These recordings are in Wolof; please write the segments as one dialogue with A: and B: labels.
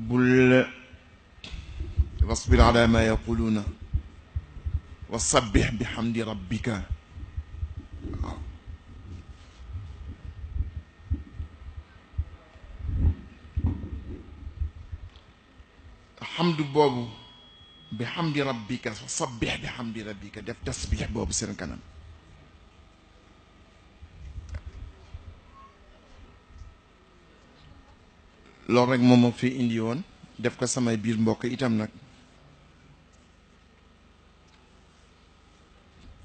A: bul wasbir ala ma yaquluna wa sabbih bihamdi rabbika waaw xamdu boobu bihamdi rabbika wa sabbih bihamdi rabbika def tasbih boobu seen kanam loolu rek moom moo fi indi woon def ko samay biir mbokk itam nag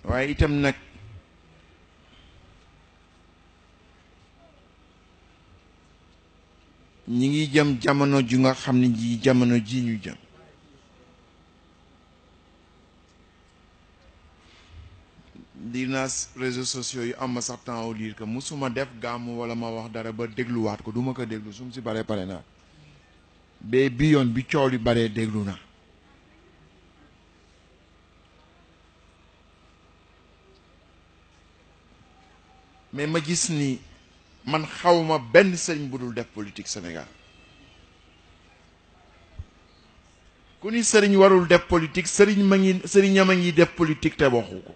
A: waaye itam nag ñi ngi jëm jamono ju nga xam ne ji jamono ji ñu jëm di naa réseaux sociaux yu am ma sax temps au lire que musuma def gàmmu wala ma wax dara ba dégluwaat ko duma ko déglu su mu si baree pare naa ba bi yoon bi coow li baree déglu na mais ma gis ni man xawma benn sëriñ bu dul def politique Sénégal ku ni sëriñ warul def politique sëriñam a ngi def politique te waxu ko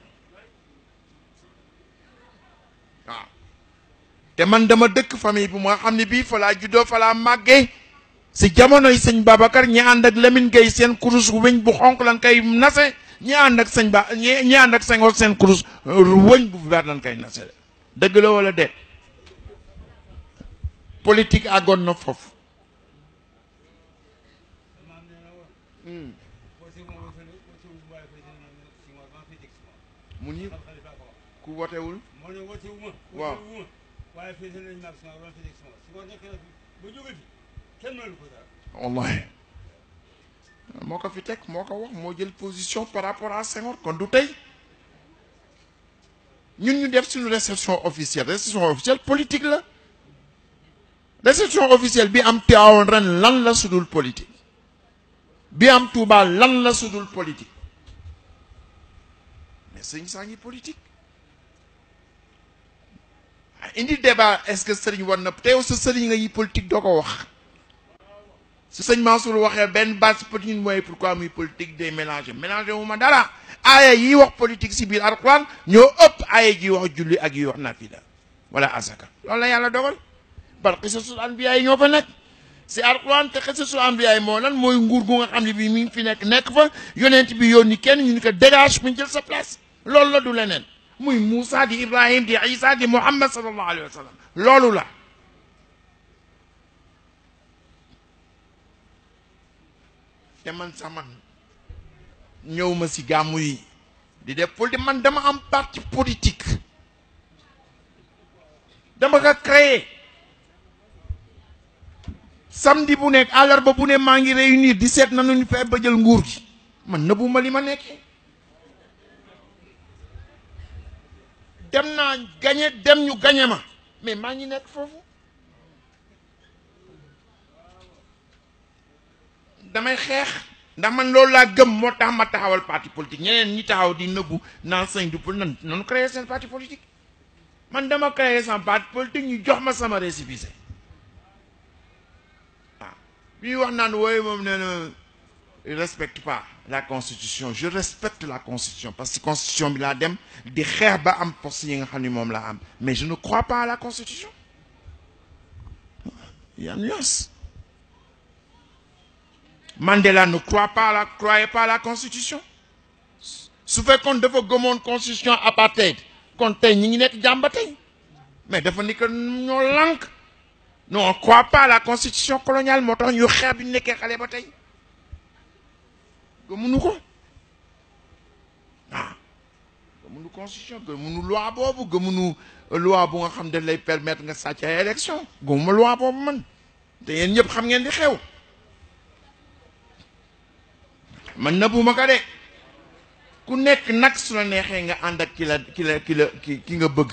A: waaw te man dama dëkk famille bu ma xam ne bii fa laa juddoo fa laa màggee si jamonoy sëñ Babacar ñi ànd ak Lamine Gueye seen kurus weñ bu xonq lan koy nase ñi ànd ak sëñ ñi ànd ak Senghor seen kurus weñ bu vert lan koy nase dëgg la wala déet politique àggoon na foofu mu ni ku wotewul waaw wallahi moo ko fi teg moo ko wax moo jël position par rapport à Senghor kon du tey ñun ñu def suñu réception officielle politique la réception officielle bi am Tivaouane ren lan la sudul politique bi am Touba lan la sudul politique mais sëñ saa ngi politique indi débat est-ce que sëriñ war na teew sa sëriñ nga yi politique doo ko wax su sëñ Mansour waxee benn base politique mooy pourquoi muy politique day mélanger wu ma dara aaya yi wax politique si biir Alxuraan ñoo ëpp aaya ji wax julli ak yi wax nafila wala asaka loolu la yàlla dogal bar xisasul anbiya yi ñoo fa nekk si Alxuraan te xisasul anbiya yi moo lan mooy nguur gu nga xam ne bii mi ngi fi nekk fa yonent bi yónni kenn ñu ni ko dégage mu jël sa place loolu la du leneen muy Moussa di Ibrahim di Isa di Muhammad sallallahu alayhi wa sallam loolu la te man sax man ñëw ma si gàmmu yi di def politique man dama am parti politique dama ko créé samedi bu nekk àllarba bu ne maa ngi réunir di seet na ñu fee ba jël nguur gi man nëbbuma li ma nekkee dem naa gañe dem ñu gañe ma mais maa ngi nekk foofu damay xeex ndax man loolu laa gëm moo tax ma taxawal parti politique ñeneen ñi taxaw di nëbbu naan sëñ du nan nanu créer seen parti politique man dama créer sama parti politique ñu jox ma sama récépissé waaw bi wax naan wooyu moom nee na il respecte pas la constitution je respecte la constitution parce que constitution bi laa dem di xeex ba am poste yi nga xam ne moom laa am mais je ne crois pas à la constitution il y a nuance Mandela ne croyait pas à la constitution su fekkoon dafa gëmoon constitution apartheid kon tey ñi ngi nekk jàmba tey mais dafa ni que ñoo lànk non on croit pas à la constitution coloniale moo tax ñu xeex bi ñu nekkee xale ba tey gëmuñu ko ah gëmuñu constitution gëmuñu loi boobu gëmuñu loi bu nga xam dañ lay permettre nga sàcc ay élection gëmuma loi boobu man te yéen ñëpp xam ngeen di xew man nëbbuma ko de ku nekk nag su la neexee nga ànd ak ki nga bëgg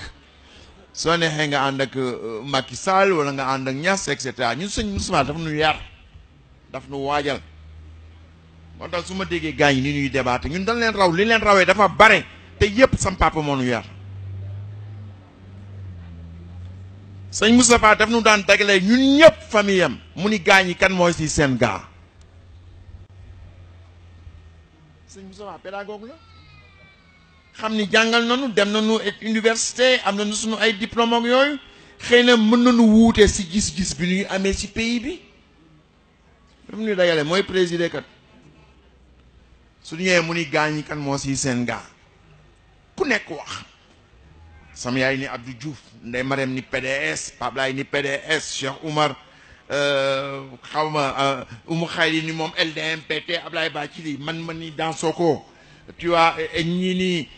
A: soo neexee nga ànd ak Macky Sall wala nga ànd ak Niass et cetera ñun sëñ Moussa daf nu yar daf nu waajal moo tax su ma déggee gaañ yi ni ñuy débatté ñun dañ leen raw li leen rawee dafa bare te yépp sam papa moo nu yar sëñ Moustapha daf nu daan dagale ñun ñëpp famille am mu ni gaañ yi kan mooy si seen gaa. sëñ Moustapha pédagogue la xam ni jàngal nañu dem nañu université am nañu suñu ay diplôme ak yooyu xëy na mën nañu wuute si gis-gis bi ñuy amee si pays bi. daf ñuy dagale mooy président kat su ñëwee mu ni gaañ yi kan moo si seen gaa ku nekk wax. sama yaay ni Abdou Diouf Ndeye Marème ni PDS Pape Laye ni PDS Cheikh Oumar xaw ma Oumou Khayri ni moom LDMPT Ablaye Bathily man ni Dansoko tu vois ñii ni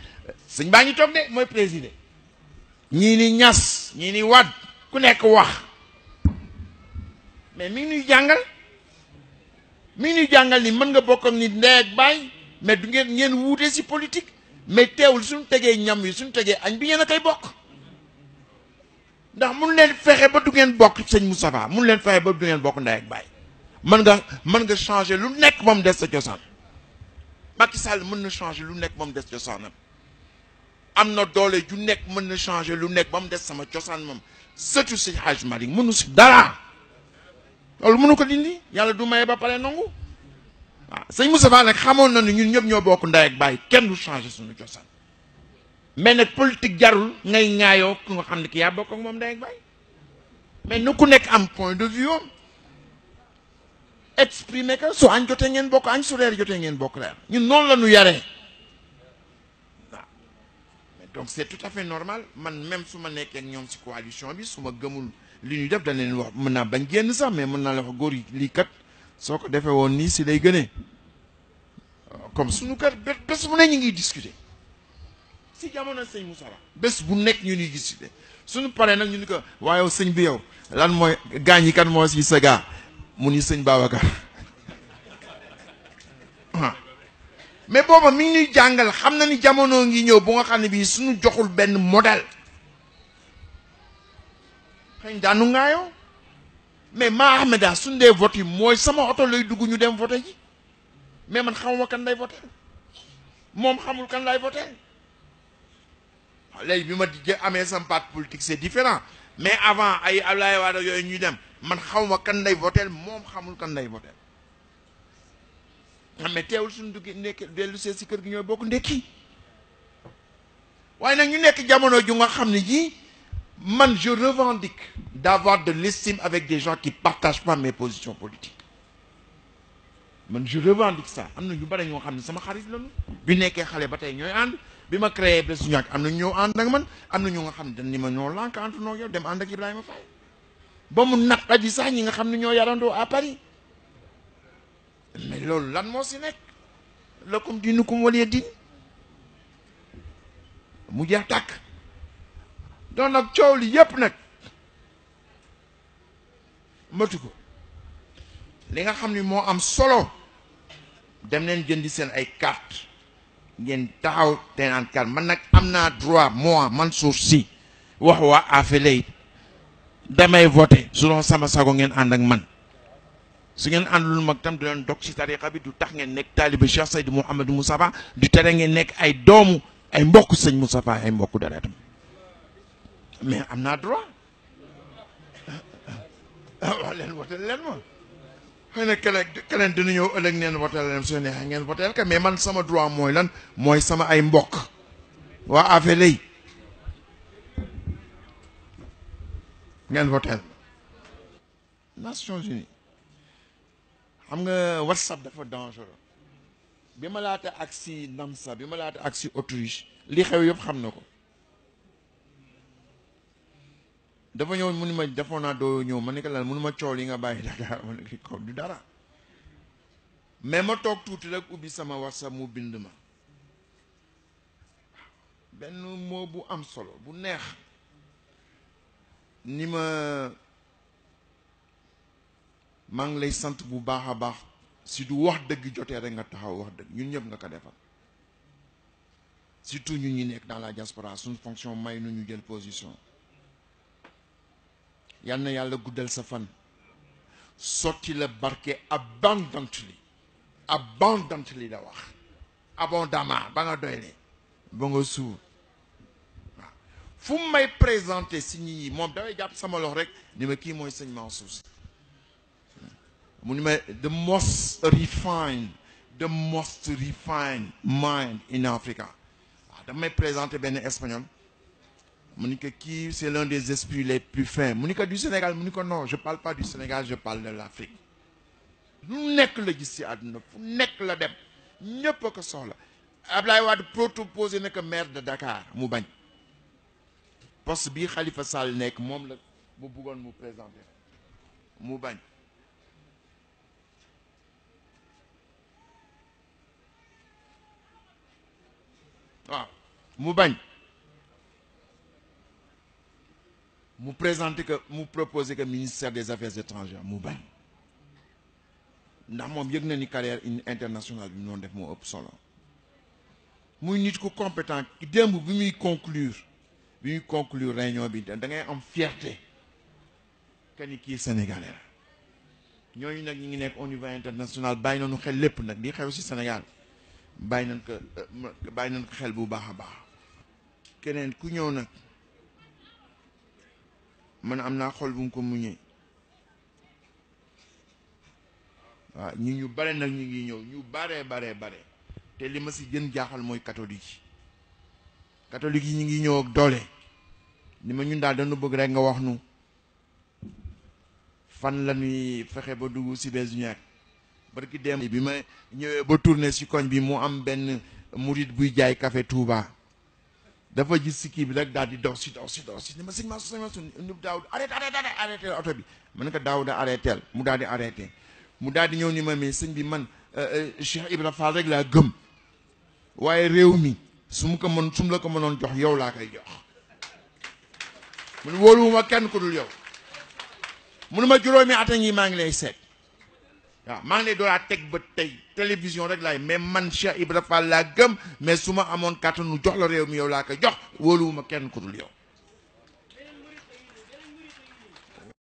A: sëñ baa ngi toog de mooy président ñii ni Niass ñii ni Wade ku nekk wax mais mi ngi ñuy jàngal ni mën nga bokk ak nit ndey ak baay mais du ngeen wuute si politique. mais teewul suñu tegee ñam yi suñu tegee añ bi ngeen a koy bokk ndax mun leen fexe ba du ngeen bokk sëñ Moustapha mun leen fexe ba du ngeen bokk ndey ak baay mën nga changer lu nekk moom des sa cosaan Macky Sall mën na changer lu nekk moom des cosaanam am na doole ju nekk mën na changer lu nekk ba mu des sama cosaan moom surtout si Hadj Malick mënu si dara loolu mënu ko dindi yàlla du maye ba pare nangu. waaw sëñ Moustapha nag xamoon na ni ñun ñëpp ñoo bokk ndey ak baay kenn du changé suñu cosaan mais nag politique jarul ngay ŋaayoo ku nga xam ne ki yaa bokk ak moom ndey ak baay mais nu ku nekk am point de vue am exprimer que su añ jotee ngeen bokk añ su reer jotee ngeen bokk reer ñun noonu la ñu yaree waaw mais donc c'est tout à fait normal man même su ma nekkee ak ñoom si coalition bi su ma gëmul li ñuy def dañ leen wax mën naa bañ génn sax mais mën naa la wax góor yi lii kat. soo ko defee woon nii si lay gënee comme suñu kër bés bu ne ñu ngi discuter si jamono sëñ Moussa bés bu nekk ñu ngi discuter suñu paree nag ñu ni ko waaye sëñ bi yow lan mooy gaañ yi kan moo si sa gaa mu ni sëñ Babacar mais booba mi ngi ñuy jàngal xam na ni jamono ngi ñëw bu nga xam ne bii suñu joxul benn modèle xëy daanu ngaayoo mais maa xam ne daal suñ dee vote yi mooy sama oto lay dugg ñu dem vote ji mais man xamuma kan lay voté moom xamul kan lay voté waaw léegi bi ma amee sama parti politique c'est différent mais avant ay Ablaye Wade yooyu ñuy dem man xamuma kan lay voté moom xamul kan lay voté xam ne teewul suñu dugg nekk dellu see si kër gi ñooy bokk ndekki waaye nag ñu nekk jamono ju nga xam ne ji man je revendique d'avoir de l'estime avec des gens qui partagent pas mes positions politiques man je revendique ça am na ñu bari ñoo xam ne sama xarit lañu bi nekkee xale ba tey ñooy ànd bi ma créé Bës Du Ñakk am na ñoo ànd ak man am na ñu nga xam ne dañ ni ma ñoo lànk ànd noo yow dem ànd ak Ibrahima Faye ba mu naqadi sax ñi nga xam ne ñoo yarandoo à Paris mais loolu lan moo si nekk lakum diinukum waliya diin mu jeex tàkk donc nag coow li yépp nag matu ko li nga xam ni moo am solo dem leen jëndi seen ay carte ngeen taxaw te naan carte man nag am naa droit moi Mansour Sy wax waa affaire damay voté su doon sama sago ngeen ànd ak man su ngeen àndul mag tam du leen dog ci tariqa bi du tax ngeen nekk taaliba Cheikh Seydou Mouhamadou Moustapha du tere ngeen nekk ay doomu ay mbokk sëñ Moustapha ay mbokku deretam mais am naa droit wax leen voté leen ma xëy na keneen dina ñëw ëllëg neen voté leen su neexee ngeen voté ka mais man sama droit mooy lan mooy sama ay mbokk waa affaire lay ngeen voté Nations Unies xam nga WhatsApp dafa dangereux bi ma laata ak si Namsa bi ma laata ak si Autriche li xew yëpp xam na ko dafa ñëw mu ni ma defoon naa doo ñëw ma ne ko lan mënu ma coow li nga bàyyi Dakar ma ne ko du dara mais ma toog tuuti rek ubbi sama WhatsApp mu bind ma benn mot bu am solo bu neex ni ma maa ngi lay sant bu baax a baax si du wax dëgg jotee rek nga taxaw wax dëgg ñun ñëpp nga ko defal surtout ñun ñi nekk dans la diaspora suñu fonction may nu ñu jël position yal na yàlla guddal sa fan sotti la barke abundantly la wax abondamment ba nga doyle ba nga suur waaw fu mu may présenté si ñi yi moom dafay jàpp sama loxo rek ni ma kii mooy sëñ Mansour Sy mu ni ma the most refined mind in Africa waaw daf may présenté benn espagnol mu ni que kii c'est l'un des esprits les plus fins mu ni que du Sénégal mu ni que non je parle pas du Sénégal je parle de l'Afrique lu nekk la gis ci àdduna fu nekk la dem ñëpp a ko soxla Ablaye Wade proposé na que maire de Dakar mu bañ poste bii Khalifa Sall nekk moom la mu bëggoon mu présenté mu bañ waaw mu bañ mu présenté que mu proposé que ministère des affaires étrangères mu bañ ndax moom yëg na ni carrière internationale bi noonu def moo ëpp solo muy nit ku compétent démb bi muy conclure réunion bi da ngay am fierté que ni kii sénégalais la ñooñu nag ñi ngi nekk au niveau international bàyyi nañu xel lépp nag li xew ci Sénégal bàyyi nañ ko xel bu baax a baax keneen ku ñëw nag man am naa xol bu mu ko muñee waaw ñu bare nag ñu ngi ñëw ñu bare te li ma si gën jaaxal mooy catholique yi ñu ngi ñëw ak doole ni ma ñun daal dañu bëgg rek nga wax nu fan la ñuy fexe ba dugg si Bésuñaak barki dem bi ma ñëwee ba tourné si koñ bi mu am benn murit buy jaay café Touba dafa gis si kii bi rek daal di dox si ni ma sëñ Mansour Daawud arrêté oto bi ma ne ko Daawud arrêté mu daal di arrêté mu daal di ñëw ni ma mais sëñ bi man Cheikh Ibra Fall rek laa gëm waaye réew mi su mu la ko mënoon jox yow laa koy jox mu ne wóoluwuma kenn ku dul yow mu ne ma juróomi at ngi maa ngi lay seet waaw maa ngi lay doon teg ba tey télévision rek laay mais man Cheikh Ibra Fall laa gëm mais su ma amoon kàttanu jox la réew mi yow laa koy jox wóoluwuma kenn ku dul yow